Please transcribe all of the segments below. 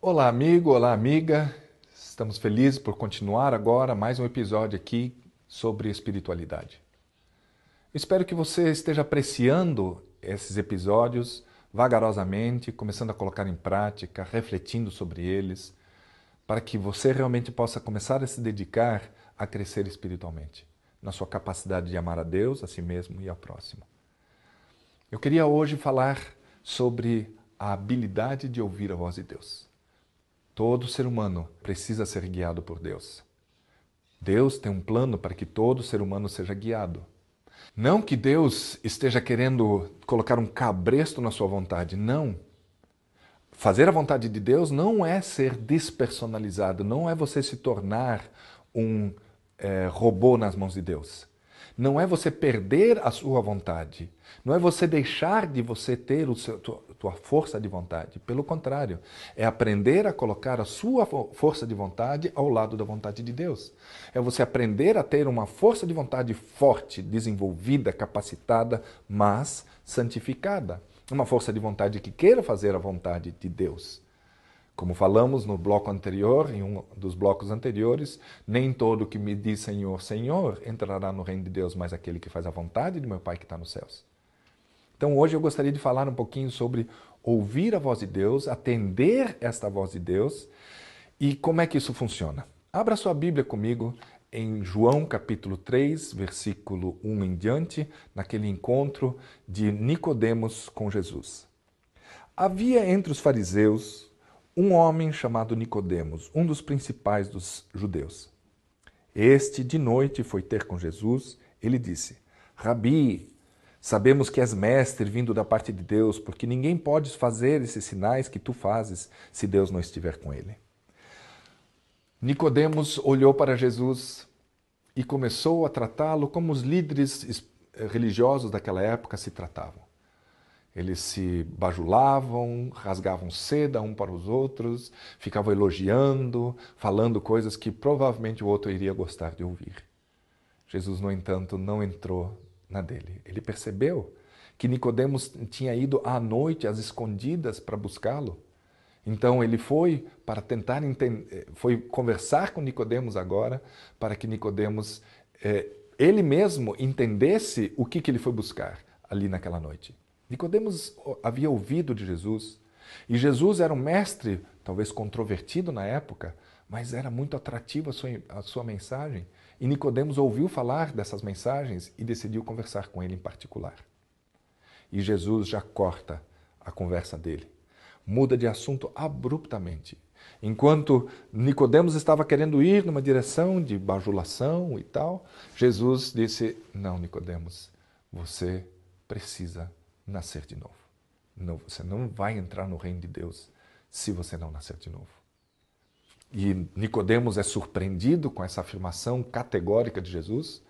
Olá, amigo, olá, amiga. Estamos felizes por continuar agora mais um episódio aqui sobre espiritualidade. Espero que você esteja apreciando esses episódios vagarosamente, começando a colocar em prática, refletindo sobre eles, para que você realmente possa começar a se dedicar a crescer espiritualmente, na sua capacidade de amar a Deus, a si mesmo e ao próximo. Eu queria hoje falar sobre a habilidade de ouvir a voz de Deus. Todo ser humano precisa ser guiado por Deus. Deus tem um plano para que todo ser humano seja guiado. Não que Deus esteja querendo colocar um cabresto na sua vontade, não. Fazer a vontade de Deus não é ser despersonalizado, não é você se tornar um robô nas mãos de Deus. Não é você perder a sua vontade. Não é você deixar de você ter tua força de vontade. Pelo contrário, é aprender a colocar a sua força de vontade ao lado da vontade de Deus. É você aprender a ter uma força de vontade forte, desenvolvida, capacitada, mas santificada. Uma força de vontade que queira fazer a vontade de Deus. Como falamos no bloco anterior, em um dos blocos anteriores, nem todo que me diz Senhor, Senhor entrará no reino de Deus, mas aquele que faz a vontade de meu Pai que está nos céus. Então hoje eu gostaria de falar um pouquinho sobre ouvir a voz de Deus, atender esta voz de Deus e como é que isso funciona. Abra sua Bíblia comigo em João capítulo 3, versículo 1 em diante, naquele encontro de Nicodemos com Jesus. Havia entre os fariseus um homem chamado Nicodemos, um dos principais dos judeus. Este, de noite, foi ter com Jesus. Ele disse: Rabi, sabemos que és mestre vindo da parte de Deus, porque ninguém pode fazer esses sinais que tu fazes se Deus não estiver com ele. Nicodemos olhou para Jesus e começou a tratá-lo como os líderes religiosos daquela época se tratavam. Eles se bajulavam, rasgavam seda um para os outros, ficavam elogiando, falando coisas que provavelmente o outro iria gostar de ouvir. Jesus, no entanto, não entrou na dele. Ele percebeu que Nicodemos tinha ido à noite, às escondidas, para buscá-lo. Então ele foi para tentar foi conversar com Nicodemos agora, para que Nicodemos, ele mesmo, entendesse o que ele foi buscar ali naquela noite. Nicodemos havia ouvido de Jesus, e Jesus era um mestre, talvez controvertido na época, mas era muito atrativo a sua mensagem. E Nicodemos ouviu falar dessas mensagens e decidiu conversar com ele em particular. E Jesus já corta a conversa dele. Muda de assunto abruptamente. Enquanto Nicodemos estava querendo ir numa direção de bajulação e tal, Jesus disse: não, Nicodemos, você precisa nascer de novo. Não, você não vai entrar no reino de Deus se você não nascer de novo. E Nicodemos é surpreendido com essa afirmação categórica de Jesus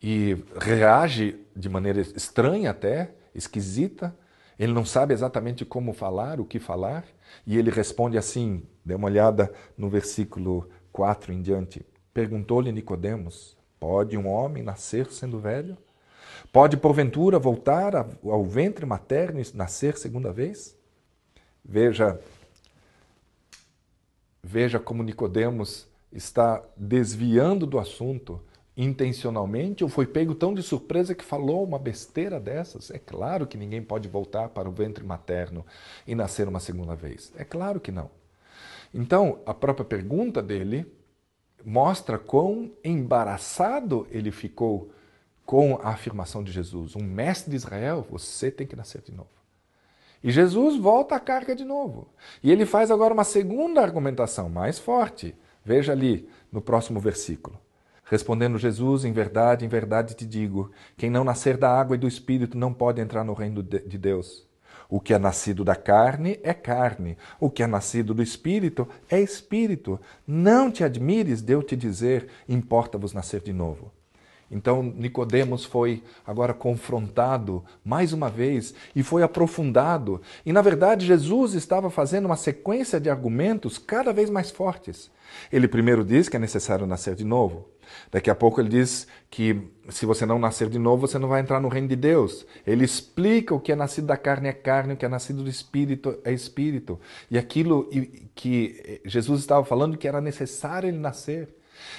e reage de maneira estranha até, esquisita. Ele não sabe exatamente como falar, o que falar, e ele responde assim, dê uma olhada no versículo 4 em diante. Perguntou-lhe Nicodemos: pode um homem nascer sendo velho? Pode, porventura, voltar ao ventre materno e nascer segunda vez? Veja como Nicodemos está desviando do assunto intencionalmente, ou foi pego tão de surpresa que falou uma besteira dessas? É claro que ninguém pode voltar para o ventre materno e nascer uma segunda vez. É claro que não. Então, a própria pergunta dele mostra quão embaraçado ele ficou com a afirmação de Jesus. Um mestre de Israel, você tem que nascer de novo. E Jesus volta à carga de novo. E ele faz agora uma segunda argumentação, mais forte. Veja ali no próximo versículo. Respondendo Jesus, em verdade te digo, quem não nascer da água e do Espírito não pode entrar no reino de Deus. O que é nascido da carne é carne, o que é nascido do Espírito é Espírito. Não te admires de eu te dizer, importa-vos nascer de novo. Então Nicodemos foi agora confrontado mais uma vez e foi aprofundado. E na verdade Jesus estava fazendo uma sequência de argumentos cada vez mais fortes. Ele primeiro diz que é necessário nascer de novo. Daqui a pouco ele diz que se você não nascer de novo, você não vai entrar no reino de Deus. Ele explica o que é nascido da carne é carne, o que é nascido do espírito é espírito. E aquilo que Jesus estava falando que era necessário ele nascer.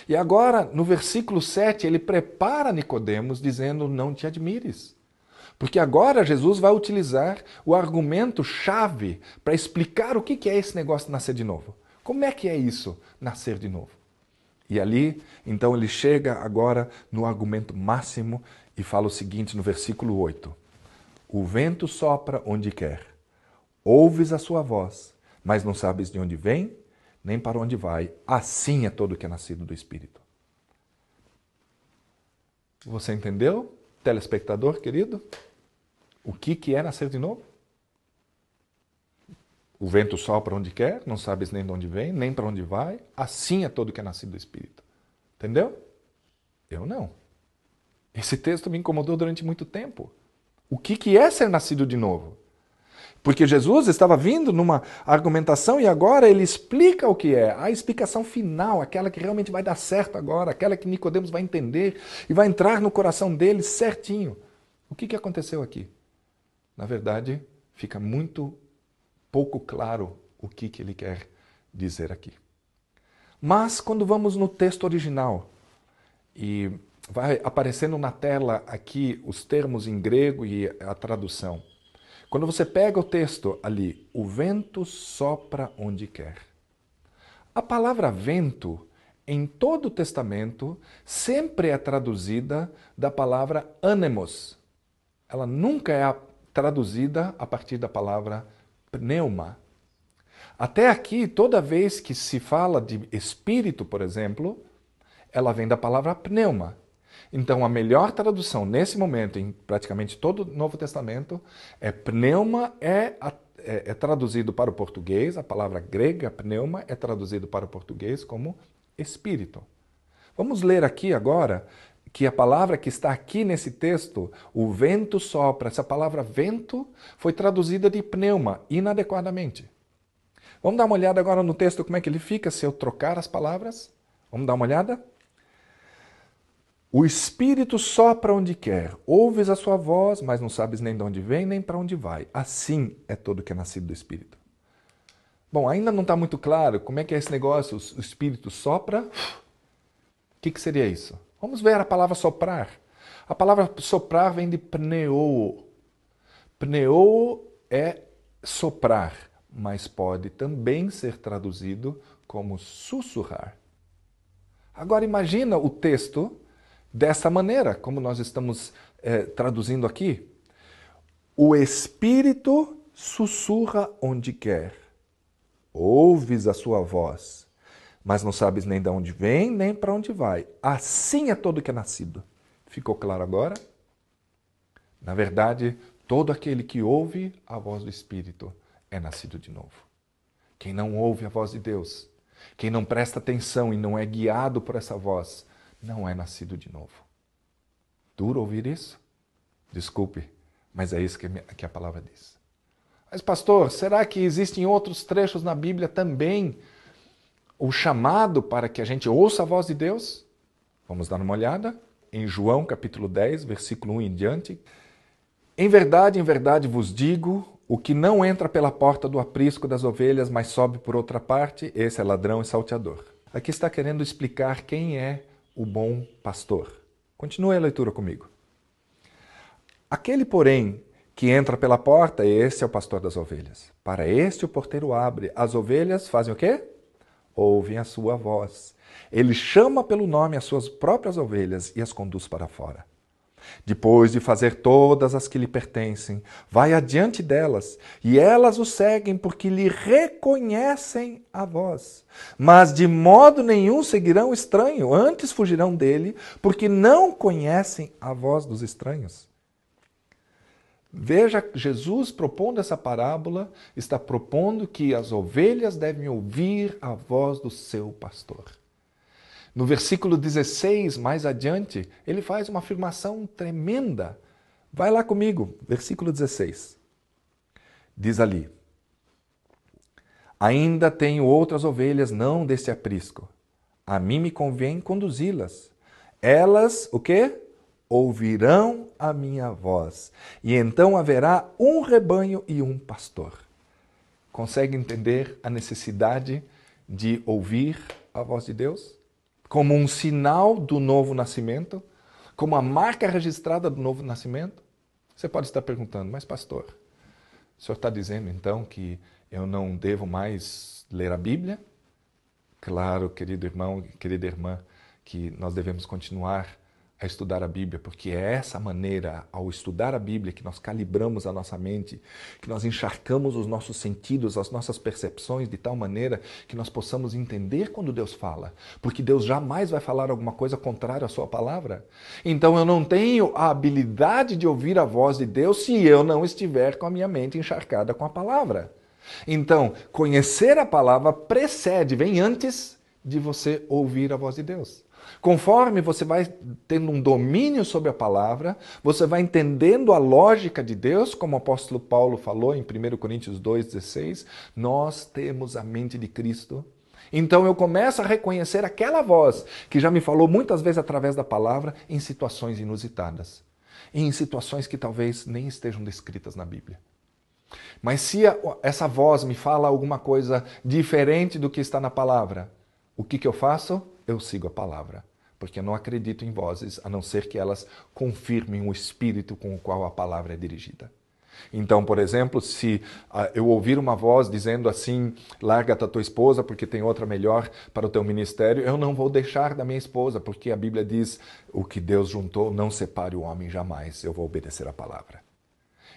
E agora, no versículo 7, ele prepara Nicodemos dizendo, não te admires. Porque agora Jesus vai utilizar o argumento-chave para explicar o que é esse negócio de nascer de novo. Como é que é isso, nascer de novo? E ali, então, ele chega agora no argumento máximo e fala o seguinte no versículo 8. O vento sopra onde quer, ouves a sua voz, mas não sabes de onde vem, nem para onde vai. Assim é todo que é nascido do Espírito. Você entendeu, telespectador querido? O que é nascer de novo? O vento sopra onde quer, não sabes nem de onde vem, nem para onde vai. Assim é todo que é nascido do Espírito. Entendeu? Eu não. Esse texto me incomodou durante muito tempo. O que é ser nascido de novo? Porque Jesus estava vindo numa argumentação e agora ele explica o que é. A explicação final, aquela que realmente vai dar certo agora, aquela que Nicodemos vai entender e vai entrar no coração dele certinho. O que aconteceu aqui? Na verdade, fica muito pouco claro o que ele quer dizer aqui. Mas quando vamos no texto original e vai aparecendo na tela aqui os termos em grego e a tradução. Quando você pega o texto ali, o vento sopra onde quer. A palavra vento, em todo o Testamento, sempre é traduzida da palavra ânemos. Ela nunca é traduzida a partir da palavra pneuma. Até aqui, toda vez que se fala de espírito, por exemplo, ela vem da palavra pneuma. Então, a melhor tradução nesse momento, em praticamente todo o Novo Testamento, é pneuma é traduzido para o português, a palavra grega pneuma é traduzido para o português como espírito. Vamos ler aqui agora que a palavra que está aqui nesse texto, o vento sopra, essa palavra vento foi traduzida de pneuma inadequadamente. Vamos dar uma olhada agora no texto como é que ele fica se eu trocar as palavras? Vamos dar uma olhada? O Espírito sopra onde quer, ouves a sua voz, mas não sabes nem de onde vem, nem para onde vai. Assim é todo que é nascido do Espírito. Bom, ainda não está muito claro como é que é esse negócio, o Espírito sopra. O que seria isso? Vamos ver a palavra soprar. A palavra soprar vem de pneu. Pneu é soprar, mas pode também ser traduzido como sussurrar. Agora imagina o texto dessa maneira, como nós estamos traduzindo aqui. O Espírito sussurra onde quer. Ouves a sua voz, mas não sabes nem de onde vem, nem para onde vai. Assim é todo que é nascido. Ficou claro agora? Na verdade, todo aquele que ouve a voz do Espírito é nascido de novo. Quem não ouve a voz de Deus, quem não presta atenção e não é guiado por essa voz, não é nascido de novo. Duro ouvir isso? Desculpe, mas é isso que a palavra diz. Mas pastor, será que existem outros trechos na Bíblia também o chamado para que a gente ouça a voz de Deus? Vamos dar uma olhada em João capítulo 10, versículo 1 em diante. Em verdade vos digo, o que não entra pela porta do aprisco das ovelhas, mas sobe por outra parte, esse é ladrão e salteador. Aqui está querendo explicar quem é o bom pastor. Continue a leitura comigo. Aquele, porém, que entra pela porta, esse é o pastor das ovelhas. Para este o porteiro abre. As ovelhas fazem o quê? Ouvem a sua voz. Ele chama pelo nome as suas próprias ovelhas e as conduz para fora. Depois de fazer todas as que lhe pertencem, vai adiante delas, e elas o seguem porque lhe reconhecem a voz. Mas de modo nenhum seguirão o estranho, antes fugirão dele, porque não conhecem a voz dos estranhos. Veja, Jesus propondo essa parábola, está propondo que as ovelhas devem ouvir a voz do seu pastor. No versículo 16, mais adiante, ele faz uma afirmação tremenda. Vai lá comigo, versículo 16. Diz ali: ainda tenho outras ovelhas não desse aprisco. A mim me convém conduzi-las. Elas, o quê? Ouvirão a minha voz. E então haverá um rebanho e um pastor. Consegue entender a necessidade de ouvir a voz de Deus? Como um sinal do novo nascimento? Como a marca registrada do novo nascimento? Você pode estar perguntando, mas pastor, o senhor está dizendo então que eu não devo mais ler a Bíblia? Claro, querido irmão, querida irmã, que nós devemos continuar a estudar a Bíblia, porque é essa maneira, ao estudar a Bíblia, que nós calibramos a nossa mente, que nós encharcamos os nossos sentidos, as nossas percepções, de tal maneira que nós possamos entender quando Deus fala, porque Deus jamais vai falar alguma coisa contrária à sua palavra. Então eu não tenho a habilidade de ouvir a voz de Deus se eu não estiver com a minha mente encharcada com a palavra. Então, conhecer a palavra precede, vem antes de você ouvir a voz de Deus. Conforme você vai tendo um domínio sobre a palavra, você vai entendendo a lógica de Deus, como o apóstolo Paulo falou em 1 Coríntios 2,16, nós temos a mente de Cristo. Então eu começo a reconhecer aquela voz que já me falou muitas vezes através da palavra em situações inusitadas, e em situações que talvez nem estejam descritas na Bíblia. Mas se essa voz me fala alguma coisa diferente do que está na palavra, o que eu faço? Eu sigo a palavra, porque eu não acredito em vozes, a não ser que elas confirmem o espírito com o qual a palavra é dirigida. Então, por exemplo, se eu ouvir uma voz dizendo assim, larga-te a tua esposa porque tem outra melhor para o teu ministério, eu não vou deixar da minha esposa, porque a Bíblia diz, o que Deus juntou, não separe o homem jamais, eu vou obedecer a palavra.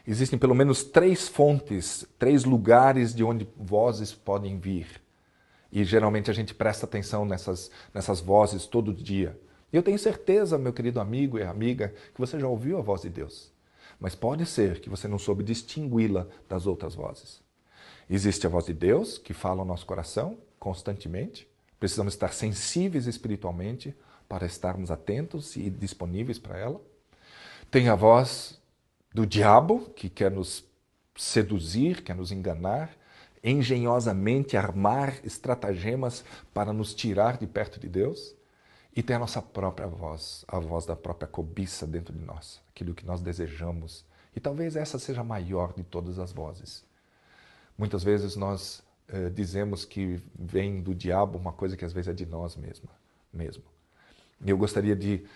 Existem pelo menos 3 fontes, 3 lugares de onde vozes podem vir. E geralmente a gente presta atenção nessas vozes todo dia. E eu tenho certeza, meu querido amigo e amiga, que você já ouviu a voz de Deus. Mas pode ser que você não soube distingui-la das outras vozes. Existe a voz de Deus, que fala ao nosso coração constantemente. Precisamos estar sensíveis espiritualmente para estarmos atentos e disponíveis para ela. Tem a voz do diabo, que quer nos seduzir, quer nos enganar, engenhosamente armar estratagemas para nos tirar de perto de Deus. E tem a nossa própria voz, a voz da própria cobiça dentro de nós, aquilo que nós desejamos. E talvez essa seja a maior de todas as vozes. Muitas vezes nós dizemos que vem do diabo uma coisa que às vezes é de nós mesmo. E eu gostaria de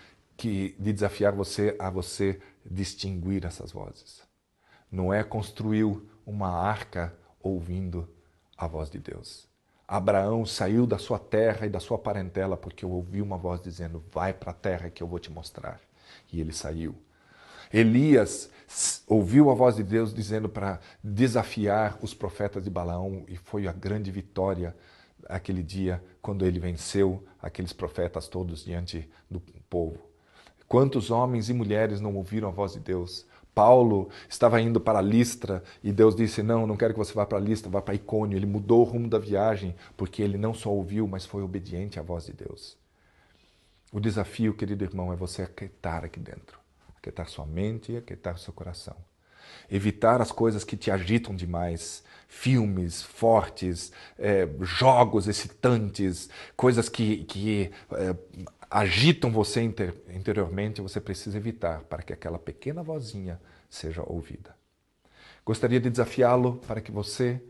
desafiar você a você distinguir essas vozes. Não é construir uma arca ouvindo a voz de Deus. Abraão saiu da sua terra e da sua parentela porque ouviu uma voz dizendo, vai para a terra que eu vou te mostrar. E ele saiu. Elias ouviu a voz de Deus dizendo para desafiar os profetas de Balaão e foi a grande vitória aquele dia quando ele venceu aqueles profetas todos diante do povo. Quantos homens e mulheres não ouviram a voz de Deus? Paulo estava indo para Listra e Deus disse, não quero que você vá para Listra, vá para Icônio. Ele mudou o rumo da viagem porque ele não só ouviu, mas foi obediente à voz de Deus. O desafio, querido irmão, é você aquietar aqui dentro. Aquietar sua mente e aquietar seu coração. Evitar as coisas que te agitam demais. Filmes fortes, jogos excitantes, coisas que agitam você interiormente, você precisa evitar para que aquela pequena vozinha seja ouvida. Gostaria de desafiá-lo para que você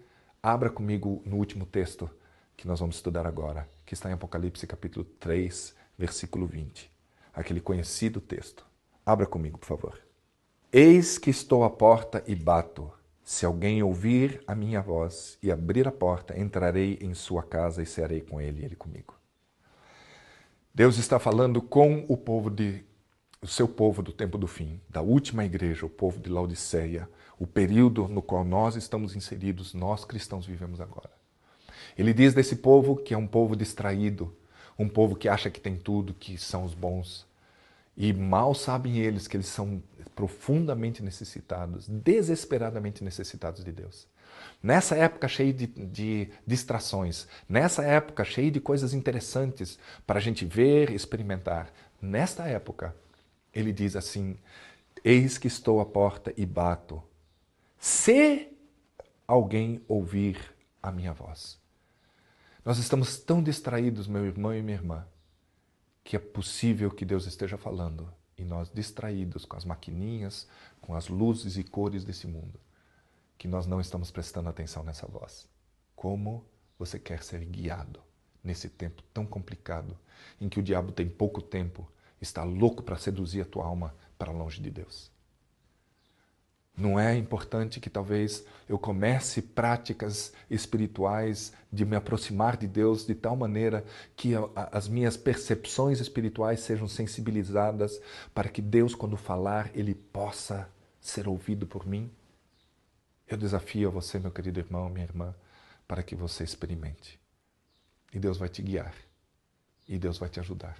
abra comigo no último texto que nós vamos estudar agora, que está em Apocalipse capítulo 3, versículo 20. Aquele conhecido texto. Abra comigo, por favor. Eis que estou à porta e bato. Se alguém ouvir a minha voz e abrir a porta, entrarei em sua casa e cearei com ele e ele comigo. Deus está falando com o seu povo do tempo do fim, da última igreja, o povo de Laodiceia, o período no qual nós estamos inseridos, nós cristãos vivemos agora. Ele diz desse povo que é um povo distraído, um povo que acha que tem tudo, que são os bons. E mal sabem eles que eles são profundamente necessitados, desesperadamente necessitados de Deus. Nessa época cheia de distrações, nessa época cheia de coisas interessantes para a gente ver e experimentar, nesta época, ele diz assim: eis que estou à porta e bato. Se alguém ouvir a minha voz. Nós estamos tão distraídos, meu irmão e minha irmã, que é possível que Deus esteja falando e nós distraídos com as maquininhas, com as luzes e cores desse mundo, que nós não estamos prestando atenção nessa voz. Como você quer ser guiado nesse tempo tão complicado, em que o diabo tem pouco tempo, está louco para seduzir a tua alma para longe de Deus? Não é importante que talvez eu comece práticas espirituais de me aproximar de Deus de tal maneira que as minhas percepções espirituais sejam sensibilizadas para que Deus, quando falar, Ele possa ser ouvido por mim? Eu desafio a você, meu querido irmão, minha irmã, para que você experimente. E Deus vai te guiar. E Deus vai te ajudar.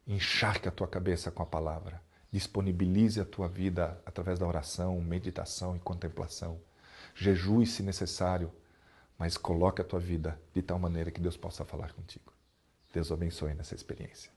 Encharque a tua cabeça com a palavra. Disponibilize a tua vida através da oração, meditação e contemplação. Jejue se necessário, mas coloque a tua vida de tal maneira que Deus possa falar contigo. Deus abençoe nessa experiência.